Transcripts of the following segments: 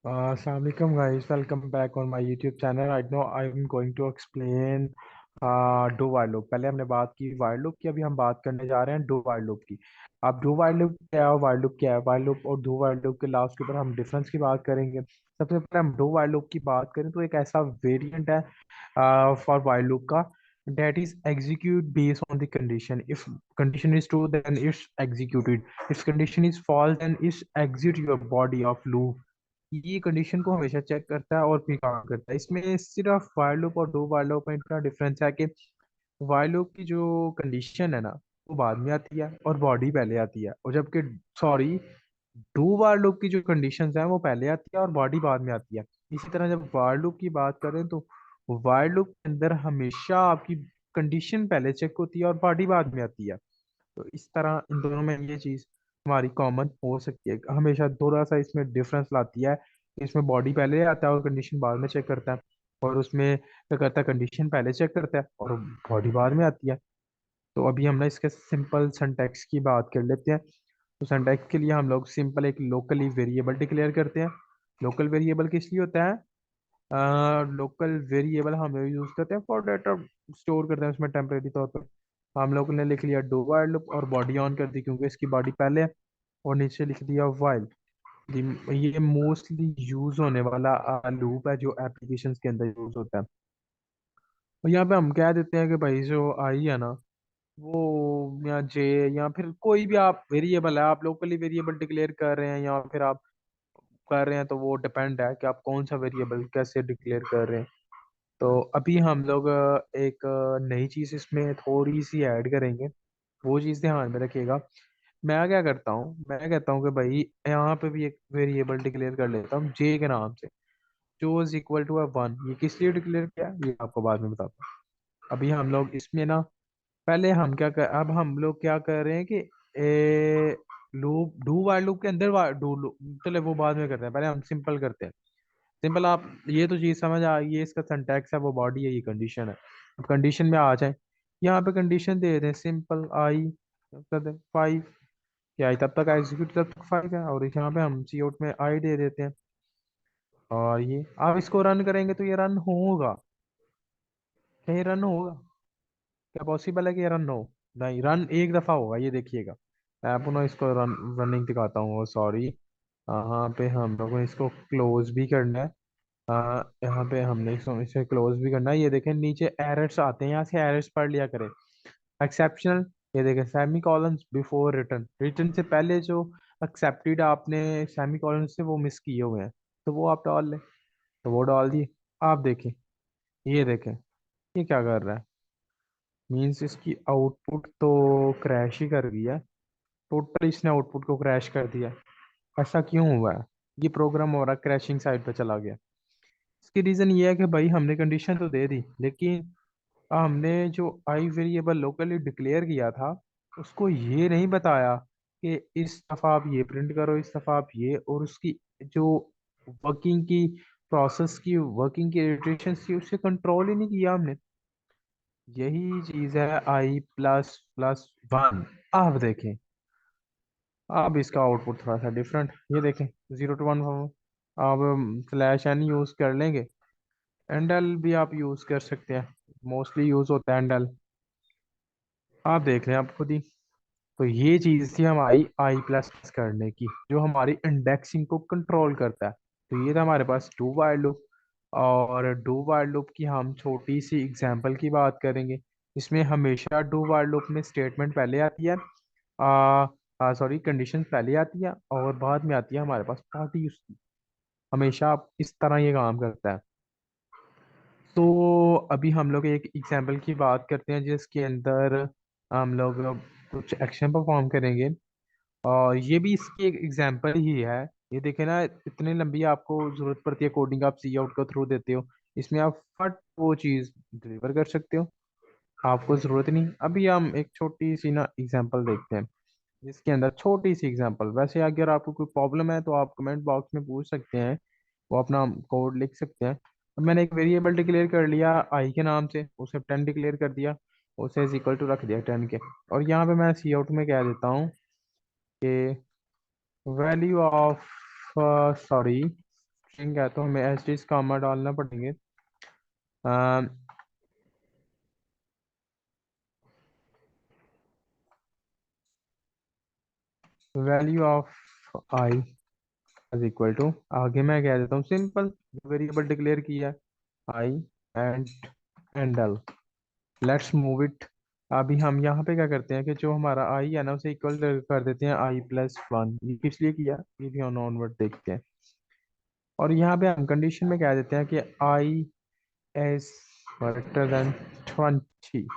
Assalamualaikum guys, welcome back on my YouTube channel. Right now I'm going to explain do while loop. पहले हमने बात की while loop की, अभी हम बात करने जा रहे हैं do while loop की। अब do while loop क्या है और while loop क्या है, while loop और do while loop के लास्ट के ऊपर हम डिफरेंस की बात करेंगे। सबसे पहले हम do while loop की बात करें तो एक ऐसा वेरिएंट है फॉर while loop का, that is execute based on the condition. If condition is true then it's executed, if condition is false then it's exit your body of loop। ये condition को हमेशा चेक करता है और फिर काम करता है। इसमें सिर्फ वाइल लूप और डू वाइल लूप में इतना डिफरेंस है कि वाइल लूप की जो कंडीशन है ना, वो बाद में आती है और बॉडी पहले आती है, और जबकि सॉरी, डू वाइल लूप की जो कंडीशंस हैं वो पहले आती है और बॉडी बाद में आती है। इसी तरह जब वाइल लूप की बात करें तो वाइल लूप के अंदर हमेशा आपकी कंडीशन पहले चेक होती है और बॉडी बाद में आती है। तो इस तरह इन दोनों में ये चीज हमारी कॉमन हो सकती है, हमेशा थोड़ा सा इसमें डिफरेंस लाती है। इसमें बॉडी पहले आता है और कंडीशन बाद में चेक करता है, और उसमें क्या करता है, कंडीशन पहले चेक करता है और बॉडी बाद में आती है। तो अभी हम ना इसके सिंपल सिंटैक्स की बात कर लेते हैं। तो सिंटैक्स के लिए हम लोग सिंपल एक लोकली वेरिएबल डिक्लेयर करते हैं। लोकल वेरिएबल किस लिए होता है? लोकल वेरिएबल हम यूज करते हैं फॉर डाटा, स्टोर करते हैं उसमें टेम्परेरी तौर पर। हम लोग ने लिख लिया डू वाइल लूप और बॉडी ऑन कर दी क्योंकि इसकी बॉडी पहले है, और नीचे लिख दिया वाइल। ये मोस्टली यूज होने वाला लूप है जो एप्लीकेशंस के अंदर यूज होता है। और यहाँ पे हम कह देते हैं कि भाई जो आई है ना, वो या जे या फिर कोई भी आप वेरिएबल है, आप लोकली वेरिएबल डिक्लेयर कर रहे हैं या फिर आप कर रहे हैं, तो वो डिपेंड है कि आप कौन सा वेरिएबल कैसे डिक्लेयर कर रहे हैं। तो अभी हम लोग एक नई चीज़ इसमें थोड़ी सी ऐड करेंगे, वो चीज़ ध्यान में रखिएगा। मैं क्या करता हूँ, मैं कहता हूँ कि भाई यहाँ पे भी एक वेरिएबल डिक्लेयर कर लेता हूँ जे के नाम से, जो इज इक्वल टू 1। ये किस लिए डिक्लेयर किया ये आपको बाद में बताता हूँ। अभी हम लोग इसमें ना, पहले हम क्या कर अब हम लोग क्या कर रहे हैं कि लूप डू वाइल लूप के अंदर डू लूप, चले वो बाद में करते हैं, पहले हम सिंपल करते हैं। सिंपल, आप ये तो चीज समझ आ, ये इसका सिंटैक्स है, वो बॉडी है, ये कंडीशन है। अब कंडीशन में आ जाए, यहाँ पे कंडीशन दे दें सिंपल आई कर दें 5, क्या आई तब तक एग्जीक्यूट, तब तक 5 है, और यहाँ पे हम सी आउट में आई दे देते हैं। और ये आप इसको रन करेंगे तो ये रन होगा, क्या ये रन होगा? क्या पॉसिबल है कि ये रन हो? नहीं, रन एक दफा होगा, ये देखिएगा। मैं पुनः इसको रनिंग दिखाता हूँ, सॉरी। यहाँ पे हम लोगों को इसको क्लोज भी करना है। यहाँ पे हमने इसे क्लोज भी करना है। ये देखें नीचे एरर्स आते हैं, यहाँ से एरर्स पढ़ लिया करें। एक्सेप्शनल, ये देखें semi colon before return, return से पहले जो एक्सेप्टेड आपने सेमी कॉलन से वो मिस किए हुए हैं, तो वो आप डाल लें। तो वो डाल दिए। आप देखें, ये देखें, ये क्या कर रहा है, मीन्स इसकी आउटपुट तो क्रैश ही कर दिया। टोटल इसने आउटपुट को क्रैश कर दिया। ऐसा क्यों हुआ है? ये प्रोग्राम हो रहा क्रैशिंग साइड पे चला गया। इसकी रीजन ये है कि भाई हमने कंडीशन तो दे दी, लेकिन हमने जो आई वेरिएबल लोकली डिक्लेयर किया था, उसको ये नहीं बताया कि इस दफा आप ये प्रिंट करो, इस दफा आप ये, और उसकी जो वर्किंग की प्रोसेस की, वर्किंग की इटरेशन थी, उससे कंट्रोल ही नहीं किया हमने। यही चीज है आई प्लस प्लस वन। आप देखें, अब इसका आउटपुट थोड़ा सा डिफरेंट, ये देखें 0 to 1। अब स्लैश एन यूज कर लेंगे, एंडल भी आप यूज कर सकते हैं, मोस्टली यूज होता है एंडल। आप देख लें आप खुद ही। तो ये चीज थी हमारी आई प्लस करने की, जो हमारी इंडेक्सिंग को कंट्रोल करता है। तो ये था हमारे पास डू वाइल लूप। और डू वाइल लूप की हम छोटी सी एग्जांपल की बात करेंगे। इसमें हमेशा डू वाइल लूप में स्टेटमेंट पहले आती है, सॉरी, कंडीशन पहले आती है और बाद में आती है हमारे पास पार्टी उसकी। हमेशा इस तरह ये काम करता है। तो अभी हम लोग एक एग्जांपल की बात करते हैं जिसके अंदर हम लोग कुछ एक्शन परफॉर्म करेंगे, और ये भी इसकी एक एग्जांपल ही है। ये देखे ना, इतनी लंबी आपको जरूरत पड़ती है कोडिंग, आप सी आउट के थ्रू देते हो, इसमें आप फट वो चीज डिलीवर कर सकते हो, आपको जरूरत नहीं। अभी हम एक छोटी सी ना एग्जांपल देखते हैं, जिसके अंदर छोटी सी एग्जांपल, वैसे अगर आपको कोई प्रॉब्लम है तो आप कमेंट बॉक्स में पूछ सकते हैं, वो अपना कोड लिख सकते हैं। अब मैंने एक वेरिएबल डिक्लेयर कर लिया आई के नाम से, उसे 10 डिक्लेयर कर दिया, उसे इज इक्वल टू रख दिया 10 के। और यहाँ पे मैं सी आउट में कह देता हूँ कि वैल्यू ऑफ, सॉरी, स्ट्रिंग है तो हमें एच डी कामा डालना पड़ेंगे। Value of I is equal to, आगे मैं कह देता हूँ सिंपल वेरिएबल डिक्लेयर किया है, I and L. Let's move it. अभी हम यहाँ पे क्या करते हैं कि जो हमारा आई है ना उसे इक्वल कर देते हैं आई प्लस वन। ये किस लिए किया, ये भी ऑन ऑनवर्ड देखते हैं। और यहाँ पे हम कंडीशन में कह देते हैं कि आई इज ग्रेटर देन 20।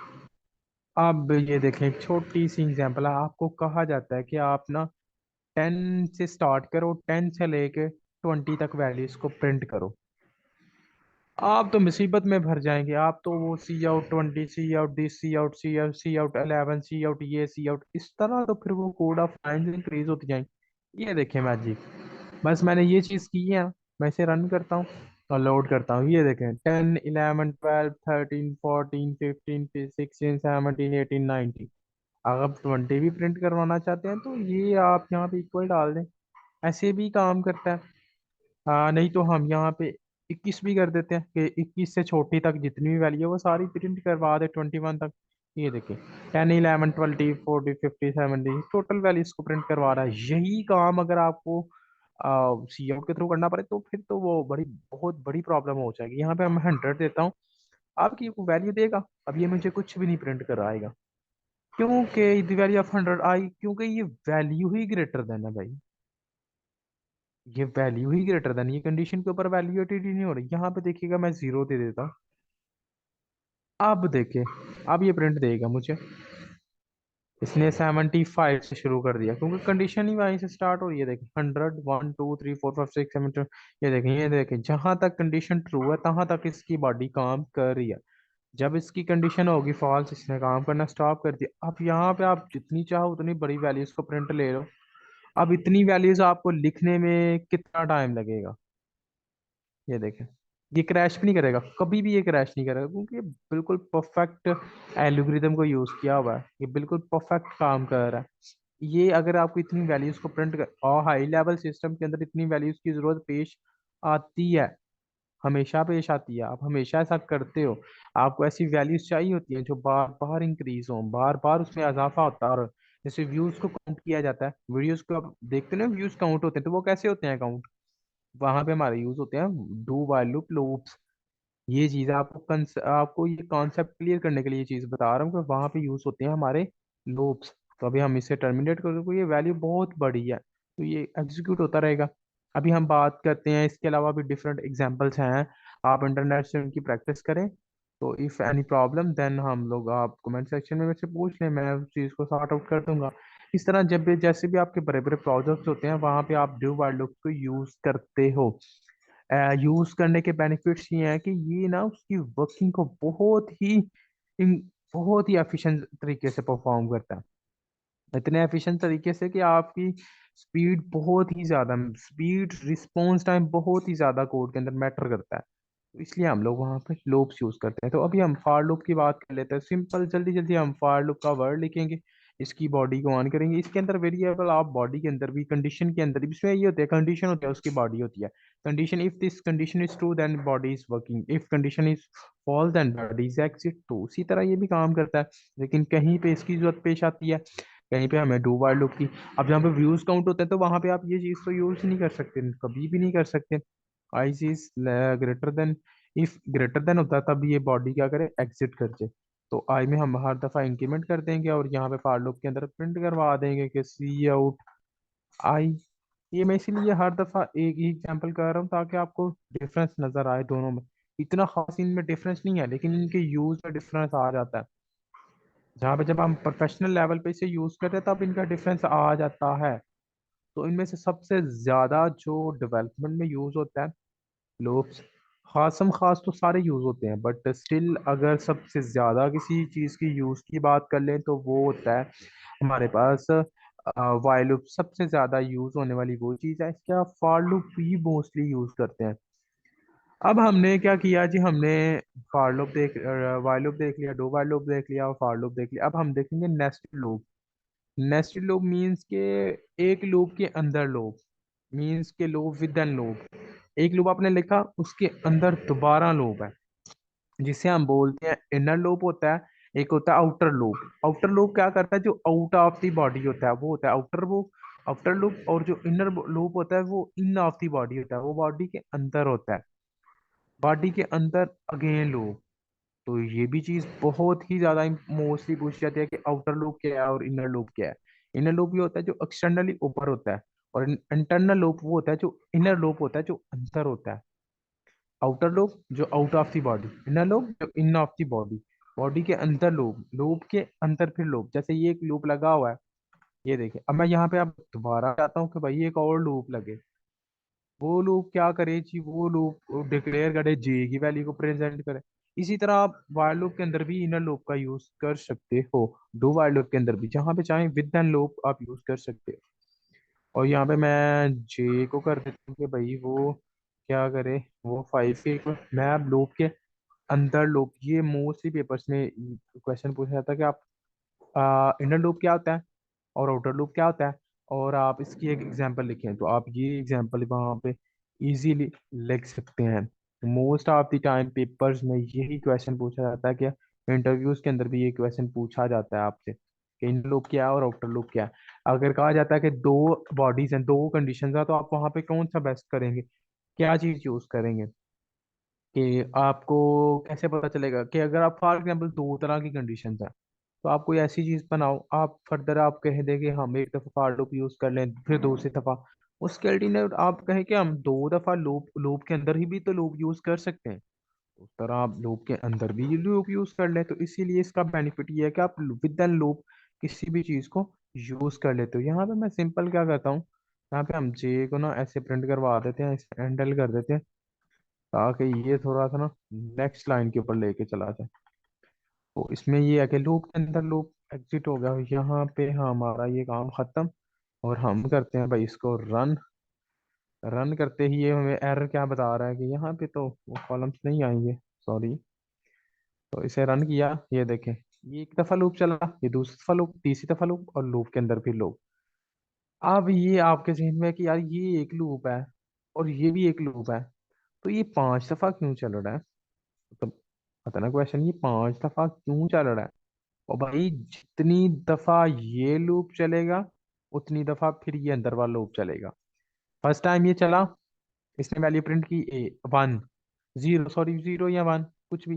अब ये देखें, एक छोटी सी एग्जांपल है। आपको कहा जाता है कि आप ना 10 से स्टार्ट करो, 10 से लेके 20 तक वैल्यूज को प्रिंट करो। आप तो मुसीबत में भर जाएंगे। आप तो वो cout 20, cout this, cout, cout 11, cout ये, सी आउट इस तरह, तो फिर वो कोड ऑफ लाइन्स इंक्रीज होती जाएंगी। ये देखें मैजिक, बस मैंने ये चीज की है। मैं इसे रन करता हूँ और लोड करता हूँ। ये देखें 10, 11, 12, 13, 14, 15, 16, 17, 18, 19। अगर आप 20 भी प्रिंट करवाना चाहते हैं तो ये आप यहाँ पे इक्वल डाल दें, ऐसे भी काम करता है। नहीं तो हम यहाँ पे 21 भी कर देते हैं कि 21 से छोटी तक जितनी भी वैल्यू है वो सारी प्रिंट करवा दे 21 तक। ये देखिए 10, 11, 12, 40, 50, 70 टोटल वैल्यूज को प्रिंट करवा रहा है। यही काम अगर आपको सी आउट के थ्रू करना पड़े तो फिर तो वो बहुत बड़ी प्रॉब्लम हो जाएगी। यहाँ पे मैं 100 देता हूँ, आपकी वैल्यू देगा। अब ये मुझे कुछ भी नहीं प्रिंट कराएगा, क्योंकि द वैल्यू ऑफ 100 आई, क्योंकि ये वैल्यू ही ग्रेटर देन है भाई। ये वैल्यू ही ग्रेटर देन, ये कंडीशन के ऊपर वैल्यूएटेड ही नहीं हो रही। यहाँ पे देखिएगा मैं जीरो दे देता हूँ। अब देखिए, अब ये प्रिंट देगा मुझे। इसने 75 से शुरू कर दिया क्योंकि कंडीशन ही वहीं से स्टार्ट हो रही है। देखिए 100, 1 2 3 4 5 6 7। ये देखें जहां तक कंडीशन ट्रू है तहां तक इसकी बॉडी काम कर रही है। जब इसकी कंडीशन होगी फॉल्स, इसने काम करना स्टॉप कर दिया। अब यहाँ पे आप जितनी चाहो उतनी बड़ी वैल्यूज को प्रिंट ले लो। अब इतनी वैल्यूज आपको लिखने में कितना टाइम लगेगा। ये देखें, ये क्रैश भी नहीं करेगा, कभी भी ये क्रैश नहीं करेगा क्योंकि ये बिल्कुल परफेक्ट एल्गोरिदम को यूज किया हुआ है। ये बिल्कुल परफेक्ट काम कर रहा है। ये अगर आपको इतनी वैल्यूज को प्रिंट कर, और हाई लेवल सिस्टम के अंदर इतनी वैल्यूज की जरूरत पेश आती है, हमेशा पेश आती है। आप हमेशा ऐसा करते हो। आपको ऐसी वैल्यूज चाहिए होती हैं जो बार बार इंक्रीज हो, बार बार उसमें इजाफा होता है। और जैसे व्यूज को काउंट किया जाता है, वीडियोस को आप देखते हो ना, व्यूज काउंट होते हैं, तो वो कैसे होते हैं काउंट, वहां पे हमारे यूज होते हैं डू वाइल लूप लूप्स। ये चीज आपको ये कॉन्सेप्ट क्लियर करने के लिए ये चीज बता रहा हूँ कि वहां पे यूज होते हैं हमारे लूप्स। तो अभी हम इसे टर्मिनेट कर देंगे, ये वैल्यू बहुत बड़ी है तो ये एग्जीक्यूट होता रहेगा। अभी हम बात करते हैं, इसके अलावा भी डिफरेंट एग्जांपल्स हैं। आप इंटरनेट से उनकी प्रैक्टिस करें। तो इफ एनी प्रॉब्लम देन हम लोग, आप कमेंट सेक्शन में मेरे से पूछ लें, मैं उस चीज़ को सॉर्ट आउट कर दूंगा। इस तरह जब भी जैसे भी आपके बड़े बड़े प्रोजेक्ट्स होते हैं वहां पे आप डू वाइल लूप को यूज करते हो। यूज करने के बेनिफिट्स ये हैं कि ये ना उसकी वर्किंग को बहुत ही एफिशिएंट तरीके से परफॉर्म करता है। इतने एफिशिएंट तरीके से कि आपकी स्पीड बहुत ही ज्यादा, स्पीड रिस्पॉन्स टाइम बहुत ही ज्यादा कोड के अंदर मैटर करता है। तो इसलिए हम लोग वहाँ पे लूप्स यूज करते हैं। तो अभी हम फार लूप की बात कर लेते हैं। सिंपल, जल्दी जल्दी हम फार लूप का वर्ड लिखेंगे, इसकी बॉडी को ऑन करेंगे। इसके अंदर वेरिएबल, आप बॉडी के अंदर भी, कंडीशन के अंदर भी, इसमें ये होता है कंडीशन होता है उसकी बॉडी होती है। Condition, if this condition is true then body is working, if condition is false then body is exit. तो उसी तरह ये भी काम करता है। लेकिन कहीं पे इसकी जरूरत पेश आती है, कहीं पे हमें डू वाइल लूप की। अब जहाँ पे व्यूज काउंट होते हैं तो वहां पे आप ये चीज तो यूज नहीं कर सकते, कभी भी नहीं कर सकते। I is greater than, if greater than होता है तब ये बॉडी क्या करे, एग्जिट कर जाए। तो आई में हम हर दफा इंक्रीमेंट कर देंगे और यहाँ पे फॉर लूप के अंदर प्रिंट करवा देंगे कि सी आउट आई। ये मैं इसीलिए हर दफा एक ही एग्जांपल कर रहा हूँ ताकि आपको डिफरेंस नजर आए दोनों में। इतना खास इनमें डिफरेंस नहीं है लेकिन इनके यूज में डिफरेंस आ जाता है। जहाँ पे जब हम प्रोफेशनल लेवल पे इसे यूज करते हैं तब इनका डिफरेंस आ जाता है। तो इनमें से सबसे ज्यादा जो डेवलपमेंट में यूज होता है लूप्स, खासम खास तो सारे यूज होते हैं बट स्टिल अगर सबसे ज्यादा किसी चीज की यूज की बात कर लें तो वो होता है हमारे पास वाइल लूप। सबसे ज्यादा यूज होने वाली वो चीज है, इसका फॉर लूप भी मोस्टली यूज करते हैं। अब हमने क्या किया जी, हमने फॉर लूप देख, वाइल लूप देख लिया, डू वाइल लूप देख लिया और फॉर लूप देख लिया। अब हम देखेंगे nested loop. Nested loop means के एक लूप के अंदर लूप, मीन्स के लूप विद इन लूप, एक लूप आपने लिखा, उसके अंदर दोबारा लूप है, जिसे हम बोलते हैं इनर लूप होता है, एक होता है आउटर लूप। आउटर लूप क्या करता है, जो आउट ऑफ द बॉडी होता है वो होता है आउटर लूप। आउटर लूप, और जो इनर लूप होता है वो इन ऑफ द बॉडी होता है, वो बॉडी के अंदर होता है, बॉडी के अंदर अगेन लूप। तो ये भी चीज बहुत ही ज्यादा मोस्टली पूछी जाती है कि आउटर लूप क्या है और इनर लूप क्या है। इनर लूप ये होता है जो एक्सटर्नली ऊपर होता है, और इंटरनल लूप वो होता है जो इनर लूप होता है जो अंदर होता है। आउटर लूप जो out of the body, inner loop जो इन ऑफ द बॉडी, बॉडी के अंदर लूप, लूप के अंदर फिर लूप। जैसे ये एक लूप लगा हुआ है, ये देखिए, अब मैं यहाँ पे अब दोबारा चाहता हूँ कि भाई एक और लूप लगे। वो लूप क्या करे जी, वो लूप डिक्लेयर करे जे की वैल्यू को प्रेजेंट करे। इसी तरह आप वाइल लूप के अंदर भी इनर लूप का यूज कर सकते हो, डू वाइल लूप के अंदर भी जहां पे चाहे विद एन लूप आप यूज कर सकते हो। और यहाँ पे मैं जे को कर देता हूँ कि भाई वो क्या करे, वो 5 के मैं अब लूप के अंदर लूप, ये मोस्टली पेपर्स में क्वेश्चन पूछा जाता है कि आप इनर लूप क्या होता है और आउटर लूप क्या होता है, और आप इसकी एक एग्जांपल लिखें, तो आप ये एग्जांपल वहाँ पे इजीली लिख सकते हैं। Most of the time papers में यही क्वेश्चन पूछा जाता है, कि इंटरव्यूज के अंदर भी ये क्वेश्चन पूछा जाता है आपसे कि इनर लूप क्या है और आउटर लूप क्या है। अगर कहा जाता है कि दो बॉडीज हैं, दो कंडीशंस हैं, तो आप वहाँ पे कौन सा बेस्ट करेंगे, क्या चीज चूज करेंगे, कि आपको कैसे पता चलेगा कि अगर आप फॉर एग्जाम्पल दो तरह की कंडीशन है, तो आप कोई ऐसी चीज बनाओ, आप फर्दर आप कह दें कि हम एक दफा फॉर लूप यूज कर लें, फिर दूसरी दफा उसके अल्टरनेट आप कहें कि हम दो दफा लूप, लूप के अंदर ही भी तो लूप यूज कर सकते हैं, उस तरह आप लूप के अंदर भी लूप यूज कर लें। तो इसीलिए इसका बेनिफिट ये है कि आप विद इन लूप किसी भी चीज को यूज कर लेते हो। यहाँ पे मैं सिंपल क्या करता हूँ, यहाँ पे हम जे को ना ऐसे प्रिंट करवा देते हैं, इसे हैंडल कर देते हैं, ताकि ये थोड़ा सा ना नेक्स्ट लाइन के ऊपर लेके चला जाए। तो इसमें ये है कि लूप के अंदर लूप एग्जिट हो गया, यहाँ पे हमारा ये काम खत्म। और हम करते हैं भाई इसको रन। रन करते ही ये हमें एरर क्या बता रहा है कि यहाँ पे तो वो कॉलम्स नहीं आएंगे, सॉरी। तो इसे रन किया, ये देखें, ये एक दफा लूप चला, ये दूसरी दफा लूप, तीसरी दफा लूप, और लूप के अंदर भी लूप। अब ये आपके जहन में है कि यार ये एक लूप है और ये भी एक लूप है, तो ये 5 दफा क्यों चल रहा है, मतलब पता ना क्वेश्चन, ये 5 दफा क्यों चल रहा है। और भाई जितनी दफा ये लूप चलेगा, उतनी दफा फिर ये अंदर वाला लूप चलेगा। फर्स्ट टाइम ये चला, इसने वैल्यू प्रिंट की ए 1, जीरो, सॉरी जीरो या 1, कुछ भी,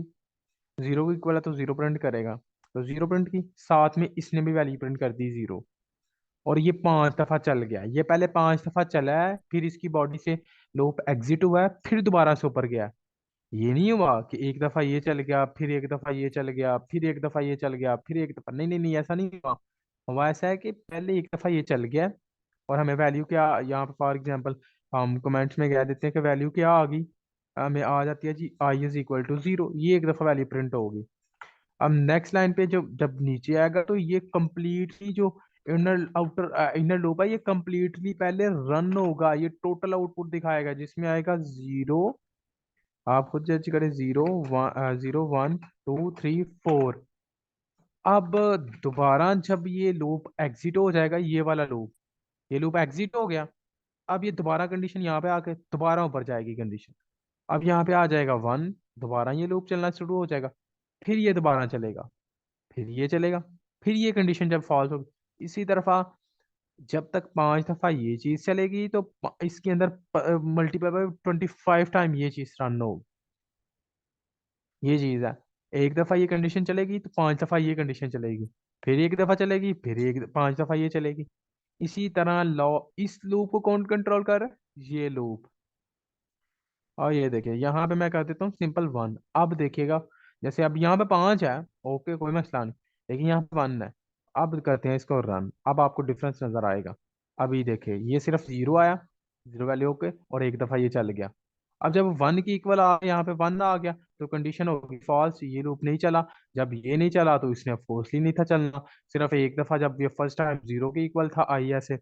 जीरो को इक्वल है तो जीरो प्रिंट करेगा, तो जीरो प्रिंट की, साथ में इसने भी वैल्यू प्रिंट कर दी जीरो। और ये 5 दफा चल गया, ये पहले 5 दफा चला है, फिर इसकी बॉडी से लूप एग्जिट हुआ है, फिर दोबारा से ऊपर गया। ये नहीं हुआ कि एक दफा ये चल गया, फिर एक दफा ये चल गया, फिर एक दफा ये चल गया, फिर एक दफा, नहीं नहीं नहीं, ऐसा नहीं हुआ। हुआ ऐसा है कि पहले एक दफा ये चल गया, और हमें वैल्यू क्या, यहाँ पे फॉर एग्जांपल हम कमेंट्स में कह देते हैं कि वैल्यू क्या आ गई, हमें आ जाती है जी आई इज इक्वल टू जीरो, ये एक दफा वैल्यू प्रिंट होगी। अब नेक्स्ट लाइन पे जब जब नीचे आएगा, तो ये कंप्लीटली जो इनर आउटर इनर लूप है, ये कंप्लीटली पहले रन होगा, ये टोटल आउटपुट दिखाएगा जिसमें आएगा जीरो, आप खुद जज करें, zero one, zero one two three four. अब दोबारा जब ये लूप एग्जिट हो जाएगा, ये वाला लूप, ये लूप एग्जिट हो गया, अब ये दोबारा कंडीशन यहाँ पे आके दोबारा ऊपर जाएगी कंडीशन, अब यहाँ पे आ जाएगा 1, दोबारा ये लूप चलना शुरू हो जाएगा, फिर ये दोबारा चलेगा, फिर ये चलेगा, फिर ये कंडीशन जब फॉल्स होगी, इसी तरफा जब तक 5 दफा ये चीज चलेगी, तो इसके अंदर मल्टीपल बाय 25 टाइम ये चीज रन होगी। ये चीज है, एक दफा ये कंडीशन चलेगी तो 5 दफा ये कंडीशन चलेगी, फिर एक दफा चलेगी, फिर एक 5 दफा ये चलेगी। इसी तरह लॉ, इस लूप को कौन कंट्रोल कर रहा है, ये लूप। और ये देखिए यहाँ पे मैं कर देता हूँ सिंपल 1, अब देखिएगा, जैसे अब यहाँ पे 5 है, ओके कोई मसला नहीं, लेकिन यहाँ पे 1 है। अब करते हैं इसको रन, अब आपको डिफरेंस नजर आएगा। अभी देखिए ये सिर्फ जीरो आया, जीरो वैल्यू ओके, और एक दफा ये चल गया। अब जब 1 की इक्वल आ, यहाँ पे 1 आ गया, तो कंडीशन होगी फॉल्स, ये लूप नहीं चला। जब ये नहीं चला तो इसने फोर्सली नहीं था चलना, सिर्फ एक दफा जब ये फर्स्ट टाइम जीरो के इक्वल था, आई ऐसे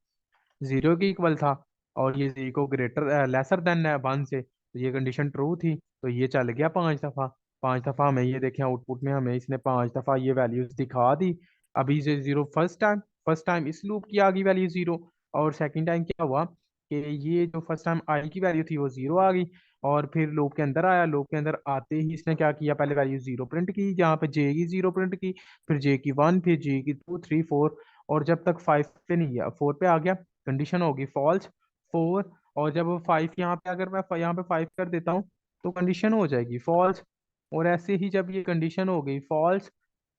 जीरो के इक्वल था, और ये जी को ग्रेटर लेसर देन है 1 से, तो ये कंडीशन ट्रू थी, तो ये चल गया 5 दफा। 5 दफा हमें ये देखें आउटपुट में, हमें इसने 5 दफा ये वैल्यूज दिखा दी। अभी से zero first time, first time इस लूप की आ गई वैल्यू जीरो, और सेकंड टाइम क्या हुआ कि ये जो फर्स्ट टाइम आई की वैल्यू थी वो जीरो आ गई, और फिर लूप के अंदर आया, लूप के अंदर आते ही इसने क्या किया, पहले वैल्यू जीरो प्रिंट की, जहाँ पे जे की जीरो प्रिंट की, फिर जे की वन, फिर जे की टू, थ्री, फोर, और जब तक फाइव पे नहीं गया, फोर पे आ गया, कंडीशन होगी फॉल्स, फोर। और जब फाइव यहाँ पे, अगर मैं यहाँ पे फाइव कर देता हूँ तो कंडीशन हो जाएगी फॉल्स। और ऐसे ही जब ये कंडीशन हो गई फॉल्स,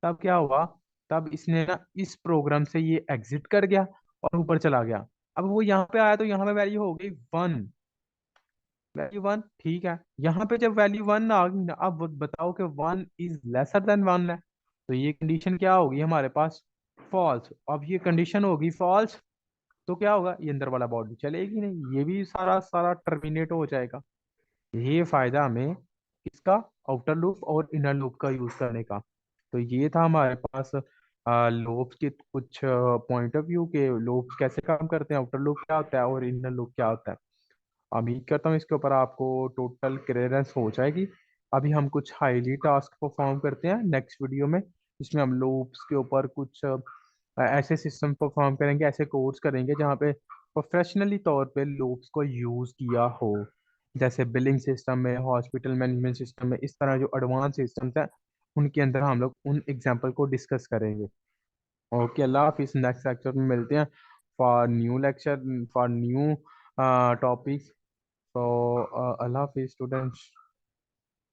तब क्या हुआ, तब इसने ना इस प्रोग्राम से ये एग्जिट कर गया और ऊपर चला गया। अब वो यहाँ पे आया तो यहाँ पे वैल्यू हो गई वन, वैल्यू वन, ठीक है। यहाँ पे जब वैल्यू वन आ गई ना, अब बताओ कि one is lesser than one है, तो ये कंडीशन क्या होगी हमारे पास, फॉल्स। अब ये कंडीशन होगी फॉल्स, तो क्या होगा, ये अंदर वाला बॉडी चलेगी नहीं, ये भी सारा सारा टर्मिनेट हो जाएगा। ये फायदा हमें इसका, आउटर लूप और इनर लूप का यूज करने का। तो ये था हमारे पास लूप्स के कुछ पॉइंट ऑफ व्यू के, लूप्स कैसे काम करते हैं, आउटर लूप क्या होता है और इनर लूप क्या होता है। उम्मीद करता हूँ इसके ऊपर आपको टोटल क्लियरेंस हो जाएगी। अभी हम कुछ हाईली टास्क परफॉर्म करते हैं नेक्स्ट वीडियो में, जिसमें हम लूप्स के ऊपर कुछ ऐसे सिस्टम परफॉर्म करेंगे, ऐसे कोड्स करेंगे जहाँ पे प्रोफेशनली तौर पे लूप्स को यूज किया हो, जैसे बिलिंग सिस्टम में, हॉस्पिटल मैनेजमेंट सिस्टम में, इस तरह जो एडवांस सिस्टम्स हैं उनके अंदर हम लोग उन एग्जाम्पल को डिस्कस करेंगे। ओके, अल्लाह हाफिज, नेक्स्ट लेक्चर में मिलते हैं for new lecture, for new topics. तो अल्लाह हाफिज स्टूडेंट्स।